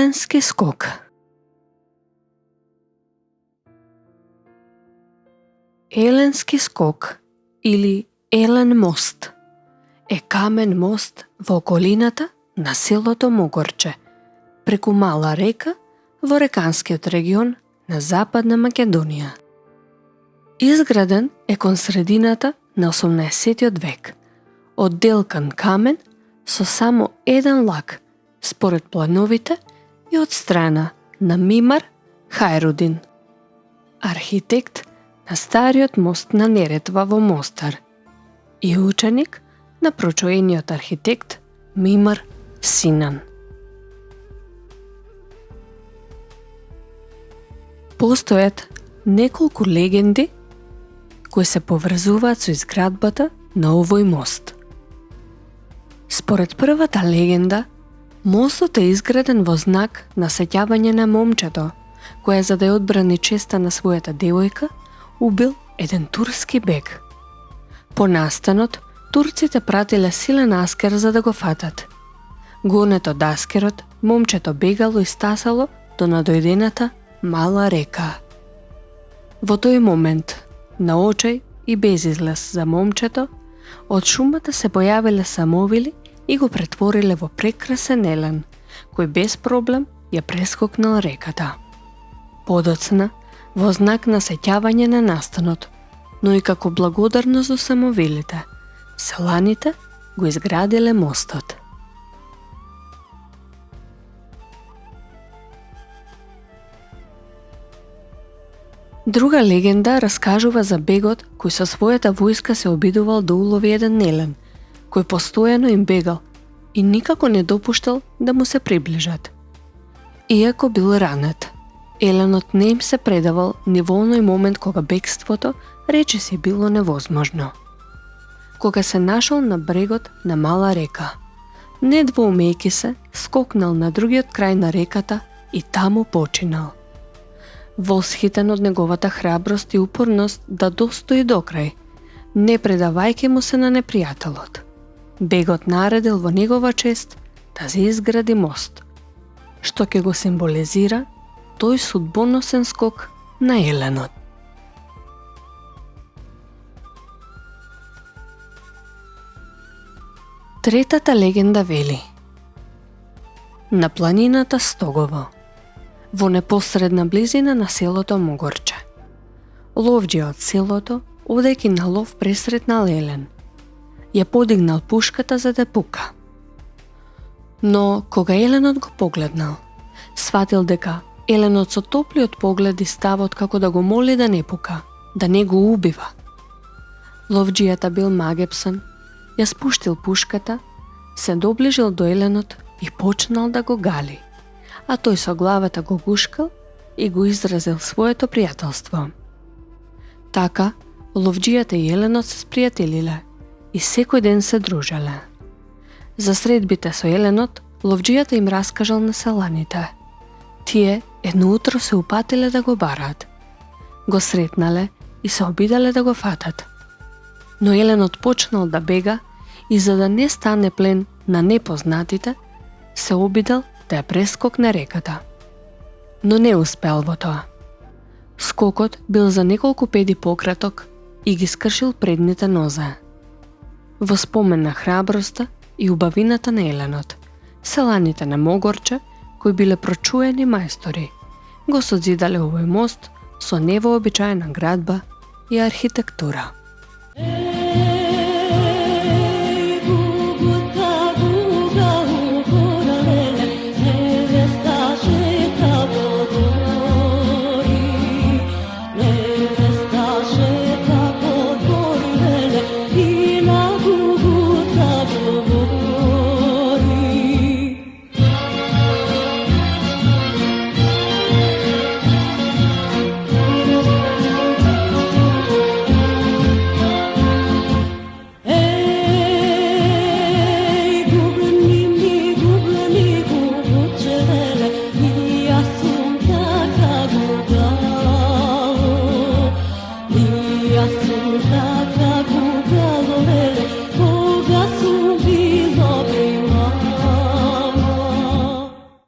Еленски скок. Еленски скок или Елен мост е камен мост во околината на селото Могорче, преку мала река во реканскиот регион на Западна Македонија. Изграден е кон средината на 18 век, од делкан камен со само еден лак, според плановите и од страна на Мимар Хајрудин, архитект на стариот мост на Неретва во Мостар и ученик на прочоениот архитект Мимар Синан. Постојат неколку легенди кои се поврзуваат со изградбата на овој мост. Според првата легенда, мостот е изграден во знак на сеќавање на момчето, кое за да ја одбрани честа на својата девојка, убил еден турски бег. По настанот, турците пратиле силен аскер за да го фатат. Гонет од аскерот, момчето бегало и стасало до надојдената мала река. Во тој момент, на очај и без излез за момчето, од шумата се појавиле самовили и го претвориле во прекрасен елен, кој без проблем ја прескокнал реката. Подоцна, во знак на сеќавање на настанот, но и како благодарност до самовилите, селаните го изградиле мостот. Друга легенда раскажува за бегот кој со својата војска се обидувал да улови еден елен, кој постојано им бегал и никако не допуштал да му се приближат. Иако бил ранет, еленот не им се предавал ни во оној момент кога бегството речиси било невозможно. Кога се нашол на брегот на мала река, не двоумејки се, скокнал на другиот крај на реката и таму починал. Восхитен од неговата храброст и упорност да достои до крај, не предавајќи му се на непријателот. Бегот наредил во негова чест да се изгради мост, што ќе го символизира тој судбоносен скок на еленот. Третата легенда вели: на планината Стогово, во непосредна близина на селото Могорче, ловџија од селото, одејќи на лов пресретнал елен. Ја подигнал пушката за да пука. Но кога еленот го погледнал, сватил дека еленот со топлиот поглед и ставот како да го моли да не пука, да не го убива. Ловџијата бил магепсон, ја спуштил пушката, се доближил до еленот и почнал да го гали, а тој со главата го гушкал и го изразил своето пријателство. Така, ловџијата и еленот се спријателиле и секој ден се дружеле. За средбите со еленот, ловџијата им раскажал на селаните. Тие едно утро се упатиле да го бараат. Го сретнале и се обидале да го фатат. Но еленот почнал да бега и за да не стане плен на непознатите, се обидал да ја прескокне реката. Но не успел во тоа. Скокот бил за неколку педи пократок и ги скршил предните нозе. Во спомен на храброста и убавината на еленот, селаните на Могорче, кои биле прочуени мајстори, го созидале овој мост со невообичаена градба и архитектура.